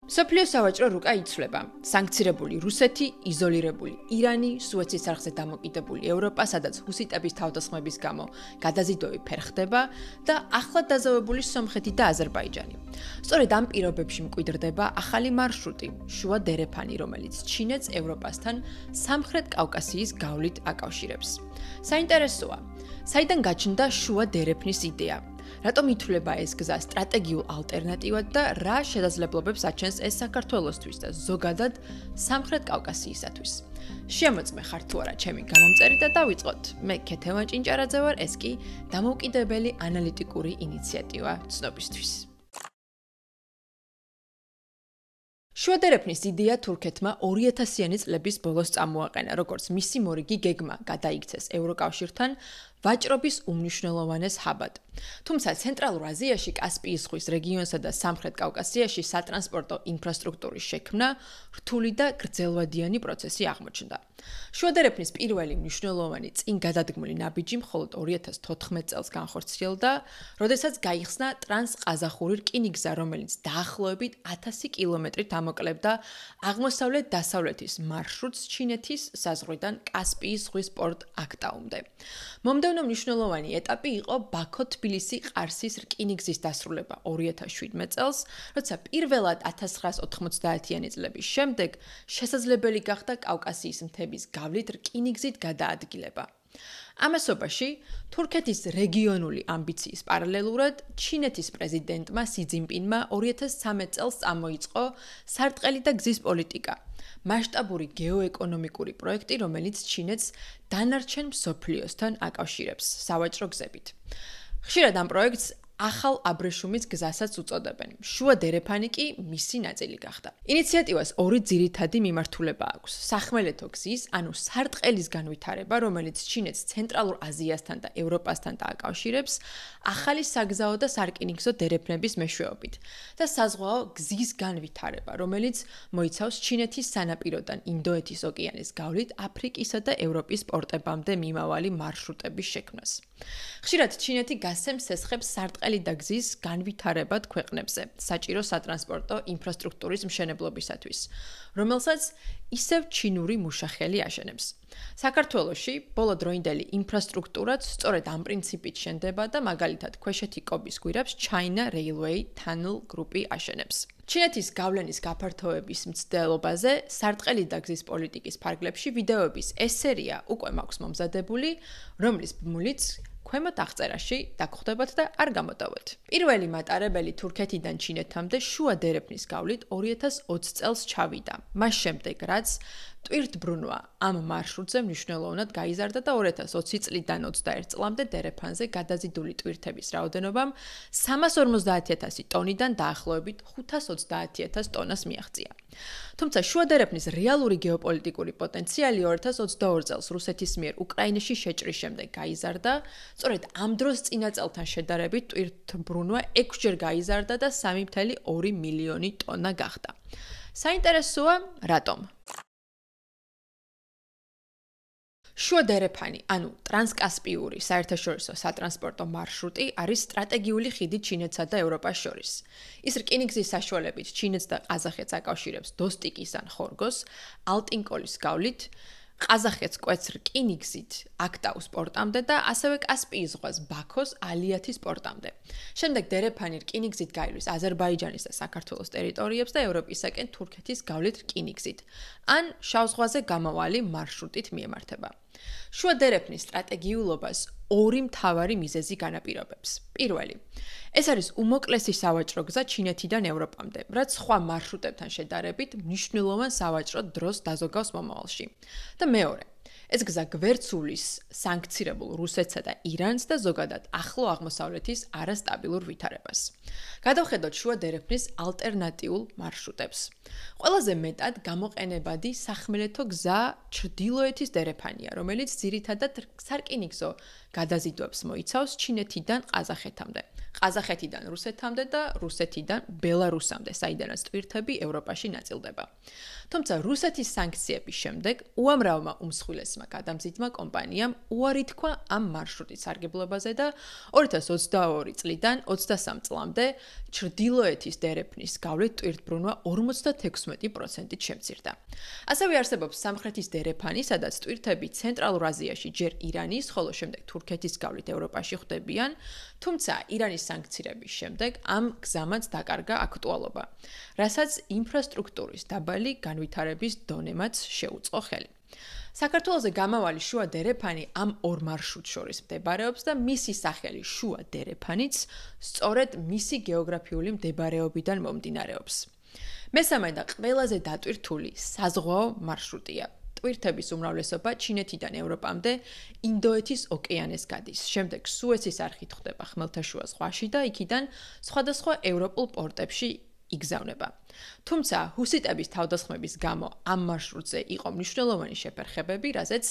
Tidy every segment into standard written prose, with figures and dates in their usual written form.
სოფლიო სავაჭრო რუკა იცვლება. სანქცირებული რუსეთი, იზოლირებული ირანი, სუეცის არხზე დამოკიდებული ევროპა, სადაც ჰუსიტების თავდასხმების გამო გადაზიდვები ფერხდება და ახლად დაზავებული სომხეთი და აზერბაიჯანი. სწორედ ამ პირობებში მკვიდრდება ახალი მარშრუტი, შუა დერეფანი, რომელიც ჩინეთს ევროპასთან სამხრეთ კავკასიის გავლით აკავშირებს. საინტერესოა, საიდან გაჩნდა შუა დერეფნის იდეა? რატომ ითვლება ეს გზა სტრატეგიულ ალტერნატივად და რა შესაძლებლობებს აჩენს ეს საქართველოსთვის და ზოგადად სამხრეთ კავკასიისათვის? შემოწმე ხარ თუ არა ჩემი გამომწერი და დავიწყოთ. მე ქეთევან ჭინჭარაძე ვარ, ეს კი დამოუკიდებელი ანალიტიკური ინიციატივა ცნობისთვის. შუა დერეფნის იდეა თურქეთმა 2000-იანი წლების ბოლოს წამოაყენა, როგორც მისი მორიგი გეგმა გადაიქცეს ევროკავშირთან ვაჭრობის უმნიშვნელოვანეს ჰაბად. თუმცა ცენტრალურ აზიაში, კასპიის ზღვის რეგიონსა და სამხრეთ კავკასიაში სატრანსპორტო ინფრასტრუქტურის შექმნა რთული და გრძელვადიანი პროცესი აღმოჩნდა. შუა დერეფნის პირველი მნიშვნელოვანი წინ გადადგმული ნაბიჯი მხოლოდ 2014 წელს განხორციელდა, როდესაც გაიხსნა ტრანსყაზახური რკინიგზა, რომელიც დაახლოებით 1000 კილომეტრით ამოკლებდა აღმოსავლეთ-დასავლეთის მარშრუტს ჩინეთის საზღვრიდან კასპიის ზღვის პორტ აქტაუმდე. მომდევნო მნიშვნელოვანი ეტაპი იყო ბაქო-თბილისი-ყარსის რკინიგზის დასრულება 2017 წელს, როცა პირველად 1990-იანი წლების შემდეგ შესაძლებელი გახდა კავკასიის მთების გავლით რკინიგზით გადაადგილება. ამასობაში, თურქეთის რეგიონული ამბიციის პარალელურად, ჩინეთის პრეზიდენტმა სი ძინპინმა 2013 წელს წამოიწყო სარტყელი და გზის პოლიტიკა, მასშტაბური გეოეკონომიკური პროექტი, რომელიც ჩინეთს დანარჩენ მსოფლიოსთან აკავშირებს სავაჭრო გზებით. ხშირად ამ პროექტს ახალ აბრეშუმის გზასაც უწოდებენ. შუა დერეფანი კი მისი ნაწილი გახდა. ინიციატივას ორი ძირითადი მიმართულება აქვს. სახმელეთო გზის, ანუ სარტყელის განვითარება, რომელიც ჩინეთს ცენტრალურ აზიასთან და ევროპასთან დააკავშირებს, ახალი საგზაო და სარკინიგზო დერეფნების მეშვეობით და საზღვაო გზის განვითარება, რომელიც მოიცავს ჩინეთის სანაპიროდან ინდოეთის ოკეანის გავლით აფრიკისა და ევროპის პორტებამდე მიმავალი მარშრუტების შექმნას. ხშირად ჩინეთი გასცემს სესხებს სარტყელი და გზის განვითარებად ქვეყნებზე, საჭირო სატრანსპორტო ინფრასტრუქტურის მშენებლობისათვის, რომელსაც ისევ ჩინური მუშახელი აშენებს. საქართველოში ბოლოდროინდელი ინფრასტრუქტურაც სწორედ ამ პრინციპით შენდება და მაგალითად ქვეშეთი კობის გვირაბს China Railway Tunnel Group-ი აშენებს. ჩინეთის გავლენის გაფართოების მცდელობაზე სარტყელი და გზის პოლიტიკის ფარგლებში ვიდეოების ეს სერია უკვე მაქვს მომზადებული, რომლის ბმულიც ქვემოთ აღწერაში დაგხვდებათ და არ გამოტოვოთ. პირველი მატარებელი თურქეთიდან ჩინეთამდე შუა დერეფნის გავლით 2020 წელს ჩავიდა. მას შემდეგ, რაც ტვირთბრუნვა ამ მარშრუტზე მნიშვნელოვნად გაიზარდა და 2020 წლიდან 21 წლამდე დერეფანზე გადაზიდული ტვირთების რაოდენობამ 350,000 ტონიდან დაახლოებით 520,000 ტონას მიაღწია. თუმცა შუა დერეფნის რეალური გეოპოლიტიკური პოტენციალი 2022 წელს რუსეთის მიერ უკრაინაში შეჭრის შემდეგ გაიზარდა, სწორედ ამ დროს წინა წელთან შედარებით ტვირთბრუნვა 6-ჯერ გაიზარდა და 3,2 მილიონი ტონა გახდა. საინტერესოა, რატომ? შუა დერეფანი, ანუ ტრანსკასპიური საერთაშორისო სატრანსპორტო მარშრუტი არის სტრატეგიული ხიდი ჩინეთსა და ევროპას შორის. ის რკინიგზის საშუალებით ჩინეთს და ყაზახეთს აკავშირებს დოსტიკის ან ხორგოს, ალტინკოლის გავლით, ყაზახეთს კვეთს რკინიგზით აქტაუს პორტამდე და ასევე კასპიის ზღვას ბაქოს ალიათის პორტამდე. შემდეგ დერეფანი რკინიგზით გაივლის აზერბაიჯანის და საქართველოს ტერიტორიებს და ევროპისაკენ თურქეთის გავლით რკინიგზით, ან შავ ზღვაზე გამავალი მარშრუტით მიემართება. შუა დერეფნის სტრატეგიულობას ორი მთავარი მიზეზი განაპირობებს. პირველი, ეს არის უმოკლესი სავაჭრო გზა ჩინეთიდან ევროპამდე, რაც სხვა მარშრუტებთან შედარებით მნიშვნელოვან სავაჭრო დროს დაზოგავს მომავალში. და მეორე, ეს გზა გვერდსულის სანქცირებულ რუსეთსა და ირანს და ზოგადად ახლო აღმოსავლეთის არასტაბილურ ვითარებას. გადავხედოთ შუა დერეფნის ალტერნატიულ მარშრუტებს. ყველაზე მეტად გამოყენებადი სახმელეთო გზა ჩრდილოეთის დერეფანია, რომელიც ძირითადად სარკინიგზო გადაზიდვებს მოიცავს ჩინეთიდან ყაზახეთამდე. ყაზახეთიდან რუსეთამდე და რუსეთიდან ბელარუსამდე, საიდანაც ტვირთები ევროპაში ნაწილდება. თუმცა რუსეთის სანქციების შემდეგ უამრავმა უმსხვილესმა გადამზიდმა კომპანიამ უარი თქვა ამ მარშრუტის სარგებლობაზე და 2022 წლიდან 23 წლამდე ჩრდილოეთის დერეფნის გავლით ტვირთბრუნვა 56%-ით შემცირდა. ასევე არსებობს სამხრეთის დერეფანი, სადაც ტვირთები ცენტრალურ აზიაში ჯერ ირანის, ხოლო შემდეგ თურქეთის გავლით ევროპაში ხვდებიან, თუმცა ირანის სანქციების შემდეგ ამ გზამაც დაკარგა აქტუალობა, რასაც ინფრასტრუქტურის დაბალი განვითარების დონემაც შეუწყო ხელი. საქართველოზე გამავალი შუა დერეფანი ამ ორ მარშრუტს შორის მდებარეობს და მისი სახელი შუა დერეფანიც სწორედ მისი გეოგრაფიული მდებარეობიდან მომდინარეობს. მესამე და ყველაზე დატვირთული საზღვაო მარშრუტია. ტვირთების უმრავლესობა ჩინეთიდან ევროპამდე ინდოეთის ოკეანეს გადის. შემდეგ სუეცის არხით ხდება ხმელთაშუა ზღვაში და იქიდან სხვადასხვა ევროპულ პორტებში იგზავნება. თუმცა ჰუსიტების თავდასხმების გამო ამ მარშრუტზე იყო მნიშვნელოვანი შეფერხებები, რაზეც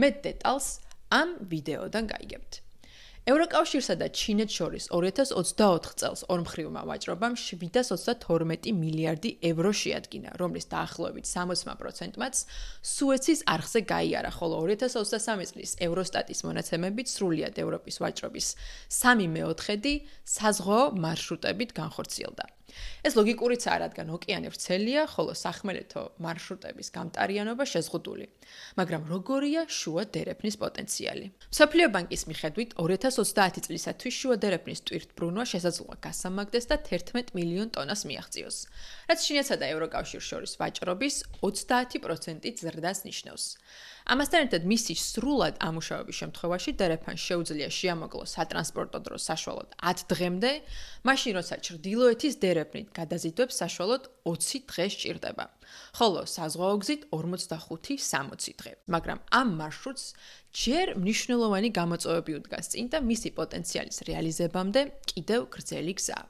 მეტ დეტალს ამ ვიდეოდან გაიგებთ. ევროკავშირსა და ჩინეთს შორის 2024 წელს ორმხრივმა ვაჭრობამ 732 მილიარდი ევრო შეადგინა, რომლის დაახლოებით 60%-მაც სუეცის არხზე გაიარა, ხოლო 2023 წლის ევროსტატის მონაცემებით სრულიად ევროპის ვაჭრობის 3/4 საზღვაო მარშრუტებით განხორციელდა. ეს ლოგიკურიცაა, რადგან ოკეანე ვრცელია, ხოლო სახმელეთო მარშრუტების გამტარიანობა შეზღუდული. მაგრამ როგორია შუა დერეფნის პოტენციალი? მსოფლიო ბანკის მიხედვით 2030 წლისათვის შუა დერეფნის ტვირთბრუნვა შესაძლოა გასამაგდეს და 11 მილიონ ტონას მიაღწიოს, რაც ჩინეთსა და ევროკავშირს შორის ვაჭრობის 30%-ით ზრდას ნიშნავს. ამასთან ერთად მისი სრულად ამუშავების შემთხვევაში დერეფანს შეუძლია შეამოკლოს სატრანსპორტო დრო საშუალოდ 10 დღემდე, მაშინ როცა ჩრდილოეთის დერეფნით გადაზიდვებს საშუალოდ 20 დღე სჭირდება, ხოლო საზღვაო გზით 45-60 დღე. მაგრამ ამ მარშრუტს ჯერ მნიშვნელოვანი გამოწვევები უდგას წინ და მისი პოტენციალის რეალიზებამდე კიდევ გრძელი გზაა.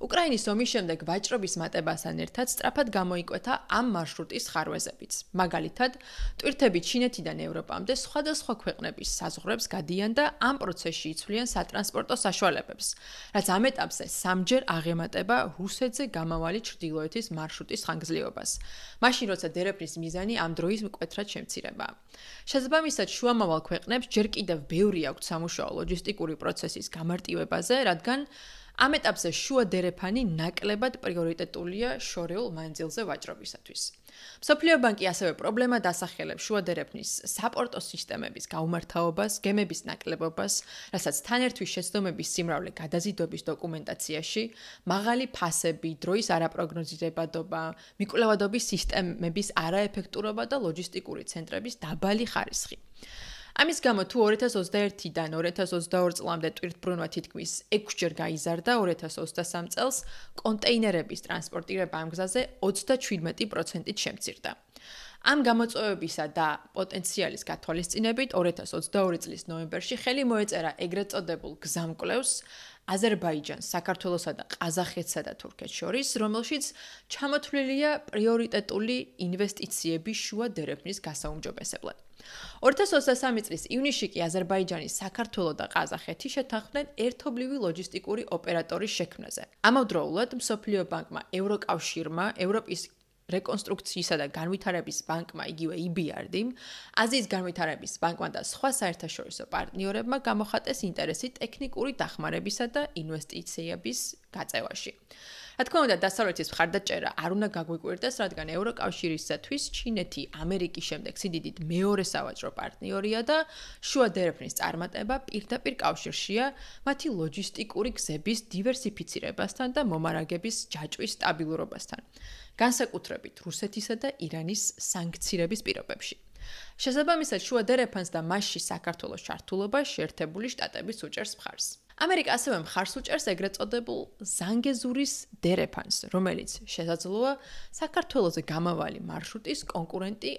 უკრაინის ომის შემდეგ ვაჭრობის მატებასთან ერთად სწრაფად გამოიკვეთა ამ მარშრუტის ხარვეზებიც. მაგალითად, ტვირთები ჩინეთიდან ევროპამდე სხვადასხვა ქვეყნების საზღვრებს გადიან და ამ პროცესში იცვლიან სატრანსპორტო საშუალებებს, რაც ამ ეტაპზე სამჯერ აღემატება რუსეთზე გამავალი ჩრდილოეთის მარშრუტის ხანგრძლივობას. მაშინ, როცა დერეფნის მიზანი ამ დროის მკვეთრად შემცირებაა. შესაბამისად, შუამავალ ქვეყნებს ჯერ კიდევ ბევრი აქვთ სამუშაო ლოჯისტიკური პროცესის გამარტივებაზე, რადგან ამ ეტაპზე შუა დერეფანი ნაკლებად პრიორიტეტულია შორეულ მანძილზე ვაჭრობისათვის. მსოფლიო ბანკი ასევე პრობლემად ასახელებს შუა დერეფნის საპორტო სისტემების გაუმართავობას, გემების ნაკლებობას, რასაც თან ერთვის შეცდომების სიმრავლე გადაზიდვების დოკუმენტაციაში, მაღალი ფასები, დროის არაპროგნოზირებადობა, მიკვლევადობის სისტემების არაეფექტურობა და ლოჯისტიკური ცენტრების დაბალი ხარისხი. ამის გამო თუ 2021-დან 2022 წლამდე ტვირთბრუნვა თითქმის 6-ჯერ გაიზარდა, 2023 წელს კონტეინერების ტრანსპორტირება ამ გზაზე 37%-ით შემცირდა. ამ გამოწვევებისა და პოტენციალის გათვალისწინებით 2022 წლის ნოემბერში ხელი მოეწერა ეგრეთ წოდებულ გზამკვლევს აზერბაიჯანს, საქართველოსა და ყაზახეთსა და თურქეთს შორის, რომელშიც ჩამოთვლილია პრიორიტეტული ინვესტიციები შუა დერეფნის გასაუმჯობესებლად. 2023 წლის ივნისში კი აზერბაიჯანი, საქართველო და ყაზახეთი შეთანხმდნენ ერთობლივი ლოჯისტიკური ოპერატორის შექმნაზე. ამავდროულად, მსოფლიო ბანკმა, ევროკავშირმა, ევროპის რეკონსტრუქციისა და განვითარების ბანკმა, იგივე EBRD-მ, აზიის განვითარების ბანკმა და სხვა საერთაშორისო პარტნიორებმა გამოხატეს ინტერესი ტექნიკური დახმარებისა და ინვესტიციების გაწევაში. რა თქმა უნდა, დასავლეთის მხარდაჭერა არ უნდა გაგვიკვირდეს, რადგან ევროკავშირისათვის ჩინეთი ამერიკის შემდეგ სიდიდით მეორე სავაჭრო პარტნიორია და შუა დერეფნის წარმატება პირდაპირ კავშირშია მათი ლოჯისტიკური გზების დივერსიფიცირებასთან და მომარაგების ჯაჭვის სტაბილურობასთან, განსაკუთრებით რუსეთისა და ირანის სანქციების პირობებში. შესაბამისად, შუა დერეფანს და მასში საქართველოს ჩართულობა შეერთებული შტატების უჭერს მხარს. ამერიკა ასევე მხარს უჭერს ეგრეთ წოდებულ ზანგეზურის დერეფანს, რომელიც შესაძლოა საქართველოზე გამავალი მარშრუტის კონკურენტი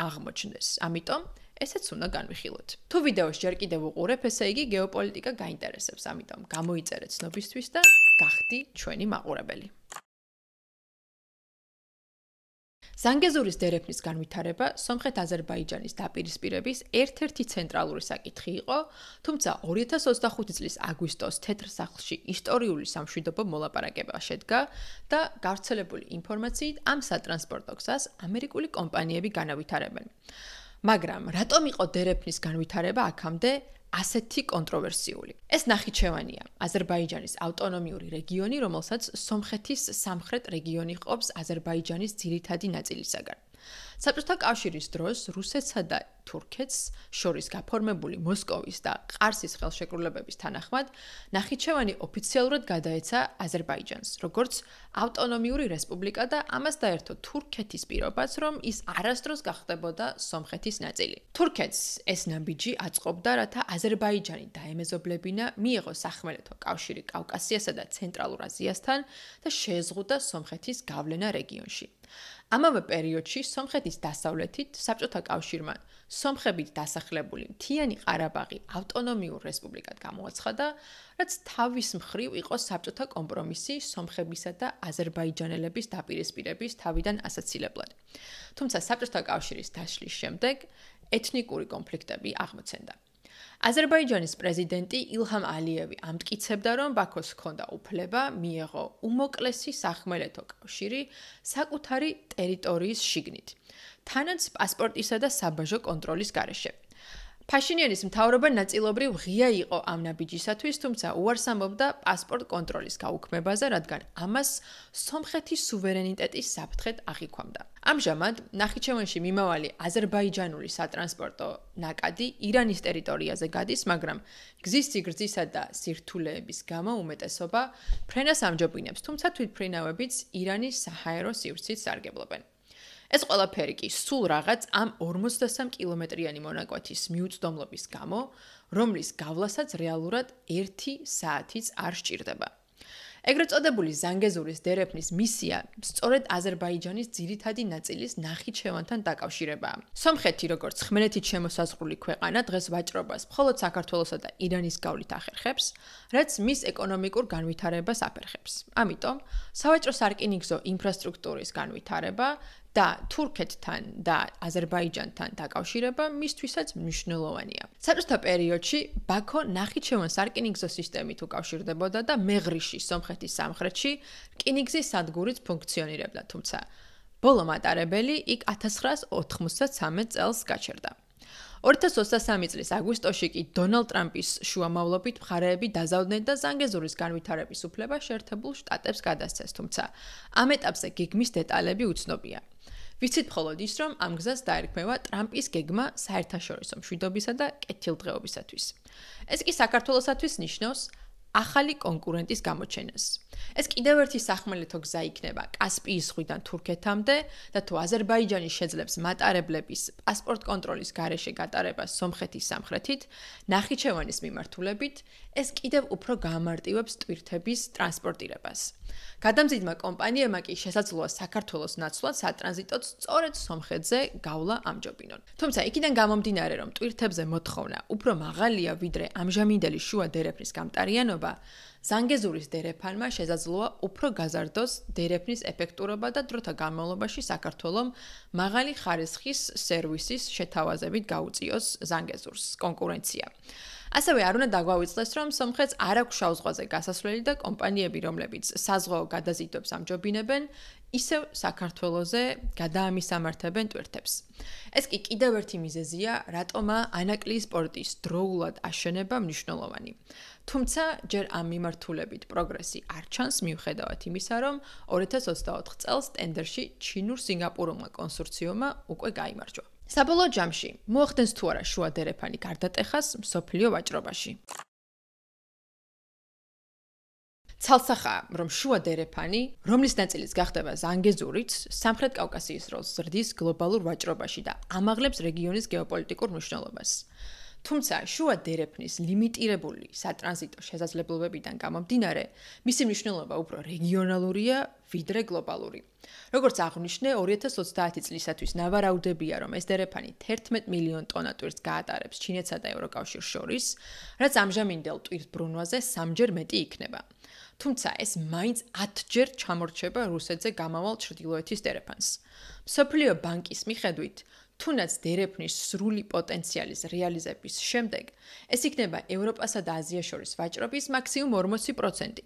აღმოჩნდეს. ამიტომ ესეც უნდა განვიხილოთ. თუ ვიდეოს ჯერ კიდევ უყურებ, ესე იგი გეოპოლიტიკა გაინტერესებს, ამიტომ გამოიწერე ცნობისთვის და გახდი ჩვენი მაყურებელი. ზანგეზურის დერეფნის განვითარება სომხეთ-აზერბაიჯანის დაპირისპირების ერთ-ერთი ცენტრალური საკითხი იყო, თუმცა 2025 წლის აგვისტოს თეთრ სახლში ისტორიული სამშვიდობო მოლაპარაკება შედგა და გავრცელებული ინფორმაციით ამ სატრანსპორტო გზას ამერიკული კომპანიები განავითარებენ. მაგრამ რატომ იყო დერეფნის განვითარება აქამდე ასეთი კონტროვერსიული? ეს ნახიჩევანია, აზერბაიჯანის ავტონომიური რეგიონი, რომელსაც სომხეთის სამხრეთ რეგიონი ჰყოფს აზერბაიჯანის ძირითადი ნაწილისაგან. საბჭოთა კავშირის დროს რუსეთსა და თურქეთს შორის გაფორმებული მოსკოვის და ყარსის ხელშეკრულებების თანახმად ნახიჩევანი ოფიციალურად გადაეცა აზერბაიჯანს, როგორც ავტონომიური რესპუბლიკა და ამას დაერთო თურქეთის პირობაც, რომ ის არასდროს გახდებოდა სომხეთის ნაწილი. თურქეთს ეს ნაბიჯი აწყობდა, რათა აზერბაიჯანი დაემეზობლებინა, მიეღო სახმელეთო კავშირი კავკასიასა და ცენტრალურ აზიასთან და შეეზღუდა სომხეთის გავლენა რეგიონში. ამავე პერიოდში სომხეთის დასავლეთით საბჭოთა კავშირმა სომხებით დასახლებული მთიანი ყარაბაღი ავტონომიურ რესპუბლიკად გამოაცხადა, რაც თავის მხრივ იყო საბჭოთა კომპრომისი სომხებისა და აზერბაიჯანელების დაპირისპირების თავიდან ასაცილებლად. თუმცა საბჭოთა კავშირის დაშლის შემდეგ ეთნიკური კონფლიქტები აღმოცენდა. აზერბაიჯანის პრეზიდენტი ილჰამ ალიევი ამტკიცებდა, რომ ბაქოს ჰქონდა უფლება მიეღო უმოკლესი სახმელეთო კავშირი საკუთარი ტერიტორიის შიგნით, თანაც პასპორტისა და საბაჟო კონტროლის გარეშე. ფაშინიანის მთავრობა ნაწილობრივ ღია იყო ამ ნაბიჯისათვის, თუმცა უარს ამბობდა პასპორტ კონტროლის გაუქმებაზე, რადგან ამას სომხეთის სუვერენიტეტის საფრთხედ აღიქვამდა. ამჟამად ნახიჩევანში მიმავალი აზერბაიჯანული სატრანსპორტო ნაკადი ირანის ტერიტორიაზე გადის, მაგრამ გზის სიგრძისა და სირთულეების გამო უმეტესობა ფრენას ამჯობინებს, თუმცა თვითმფრინავებიც ირანის საჰაერო სივრცით სარგებლობენ. ეს ყველაფერი კი სულ რაღაც ამ 53 კილომეტრიანი მონაკვეთის მიუწვდომლობის გამო, რომლის გავლასაც რეალურად 1 საათიც არ სჭირდება. ეგრეთ წოდებული ზანგეზურის დერეფნის მისია სწორედ აზერბაიჯანის ძირითადი ნაწილის ნახიჩევანთან დაკავშირებაა. სომხეთი, როგორც ხმელეთით შემოსაზღვრული ქვეყანა, დღეს ვაჭრობას მხოლოდ საქართველოსა და ირანის გავლით ახერხებს, რაც მის ეკონომიკურ განვითარებას აფერხებს. ამიტომ სავაჭრო სარკინიგზო ინფრასტრუქტურის განვითარება და თურქეთთან და აზერბაიჯანთან დაკავშირება მისთვისაც მნიშვნელოვანია. საბჭოთა პერიოდში ბაქო ნახიჩევან სარკინიგზო სისტემით უკავშირდებოდა და მეღრიში სომხეთის სამხრეთში რკინიგზის სადგურიც ფუნქციონირებდა, თუმცა ბოლო მატარებელი იქ 1993 წელს გაჩერდა. 2023 წლის აგვისტოში კი დონალდ ტრამპის შუამავლობით მხარეები დაზავდნენ და ზანგეზურის განვითარების უფლება შეერთებულ შტატებს გადასცეს, თუმცა ამ ეტაპზე გეგმის დეტალები უცნობია. ვიცით მხოლოდ ის, რომ ამ გზას დაერქმევა ტრამპის გეგმა საერთაშორისო მშვიდობისა და კეთილდღეობისათვის. ეს კი საქართველოსათვის ნიშნავს ახალი კონკურენტის გამოჩენას. ეს კიდევ ერთი სახმელეთო გზა იქნება კასპიის ზღვიდან თურქეთამდე და თუ აზერბაიჯანი შეძლებს მატარებლების პასპორტ კონტროლის გარეშე გატარებას სომხეთის სამხრეთით, ნახიჩევანის მიმართულებით, ეს კიდევ უფრო გაამარტივებს ტვირთების ტრანსპორტირებას. გადამზიდმა კომპანიებმა კი შესაძლოა საქართველოს ნაცვლად სატრანზიტოდ სწორედ სომხეთზე გავლა ამჯობინონ. თუმცა იქიდან გამომდინარე, რომ ტვირთებზე მოთხოვნა უფრო მაღალია, ვიდრე ამჟამინდელი შუა დერეფნის გამტარიანობა, ზანგეზურის დერეფანმა შესაძლოა უფრო გაზარდოს დერეფნის ეფექტურობა და დროთა განმავლობაში საქართველომ მაღალი ხარისხის სერვისის შეთავაზებით გაუწიოს ზანგეზურს კონკურენცია. ასევე არ უნდა დაგვავიწყდეს, რომ სომხეთს არ აქვს შავ ზღვაზე გასასვლელი და კომპანიები, რომლებიც საზღვაო გადაზიდვებს ამჯობინებენ, ისევ საქართველოზე გადაამისამართებენ ტვირთებს. ეს კი კიდევ ერთი მიზეზია, რატომა ანაკლიის პორტის დროულად აშენება მნიშვნელოვანი. თუმცა ჯერ ამ მიმართულებით პროგრესი არ ჩანს, მიუხედავად იმისა, რომ 2024 წელს ტენდერში ჩინურ-სინგაპურულმა კონსორციუმმა უკვე გაიმარჯვა. საბოლოო ჯამში, მოახდენს თუ არა შუა დერეფანი გარდატეხას მსოფლიო ვაჭრობაში. ცალსახაა, რომ შუა დერეფანი, რომლის ნაწილიც გახდება ზანგეზურიც, სამხრეთ კავკასიის როლს ზრდის გლობალურ ვაჭრობაში და ამაღლებს რეგიონის გეოპოლიტიკურ მნიშვნელობას. თუმცა შუა დერეფნის ლიმიტირებული სატრანზიტო შესაძლებლობებიდან გამომდინარე, მისი მნიშვნელობა უფრო რეგიონალურია, ვიდრე გლობალური. როგორც აღვნიშნე, 2030 წლისათვის ნავარაუდებია, რომ ეს დერეფანი 11 მილიონ ტონა ტვირთს გაატარებს ჩინეთსა და ევროკავშირს შორის, რაც ამჟამინდელ ტვირთბრუნვაზე 3-ჯერ მეტი იქნება. თუმცა ეს მაინც 10-ჯერ ჩამორჩება რუსეთზე გამავალ ჩრდილოეთის დერეფანს. მსოფლიო ბანკის მიხედვით, თუნდაც დერეფნის სრული პოტენციალის რეალიზების შემდეგ, ეს იქნება ევროპასა და აზიას შორის ვაჭრობის მაქსიმუმ 40%.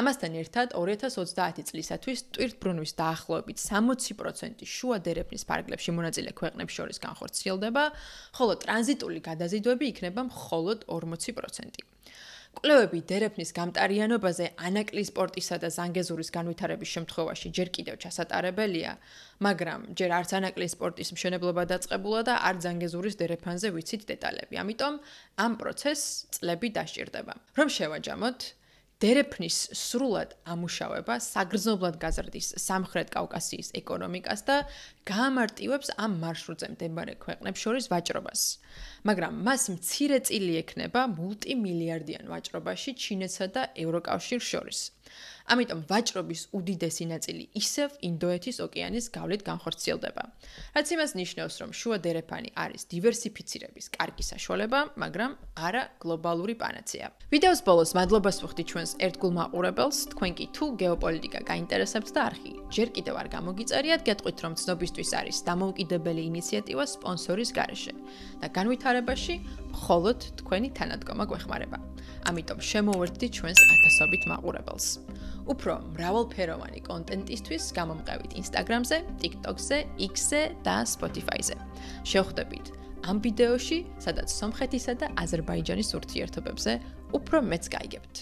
ამასთან ერთად 2030 წლისათვის ტვირთბრუნვის დაახლოებით 60% შუა დერეფნის ფარგლებში მონაწილე ქვეყნებს შორის განხორციელდება, ხოლო ტრანზიტული გადაზიდვები იქნება მხოლოდ 40%. კვლევები დერეფნის გამტარიანობაზე ანაკლის პორტისა და ზანგეზურის განვითარების შემთხვევაში ჯერ კიდევ ჩასატარებელია, მაგრამ ჯერ არც ანაკლის პორტის მშენებლობა დაწყებულა და არც ზანგეზურის დერეფანზე ვიცით დეტალები. ამიტომ ამ პროცესს წლები დასჭირდება. რომ შევაჯამოთ, დერეფნის სრულად ამუშავება საგრძნობლად გაზრდის სამხრეთ კავკასიის ეკონომიკას და გაამარტივებს ამ მარშრუტზე მდებარე ქვეყნებს შორის ვაჭრობას. მაგრამ მას მცირე წილი ექნება მულტიმილიარდიან ვაჭრობაში ჩინეთსა და ევროკავშირს შორის. ამიტომ ვაჭრობის უდიდესი ნაწილი ისევ ინდოეთის ოკეანის გავლით განხორციელდება. რაც იმას ნიშნავს, რომ შუა დერეფანი არის დივერსიფიცირების კარგი საშუალება, მაგრამ არა გლობალური პანაცეა. ვიდეოს ბოლოს მადლობას ვუხდით ჩვენს ერთგულ მაყურებელს, თქვენ კი თუ გეოპოლიტიკა გაინტერესებთ და არხი ჯერ კიდევ არ გამოგიწერიათ, გეტყვით რომ ცნობისთვის არის დამოუკიდებელი ინიციატივა სპონსორის გარეშე და განვითარებაში მხოლოდ თქვენი თანადგომა გვეხმარება. ამიტომ შემოვერთდით ჩვენს ათასობით მაყურებელს. უფრო მრავალფეროვანი კონტენტისთვის გამომყევით Instagram-ზე, TikTok-ზე, X-ზე და Spotify-ზე. შევხვდებით ამ ვიდეოში, სადაც სომხეთისა და აზერბაიჯანის ურთიერთობებზე უფრო მეც გაიგებთ.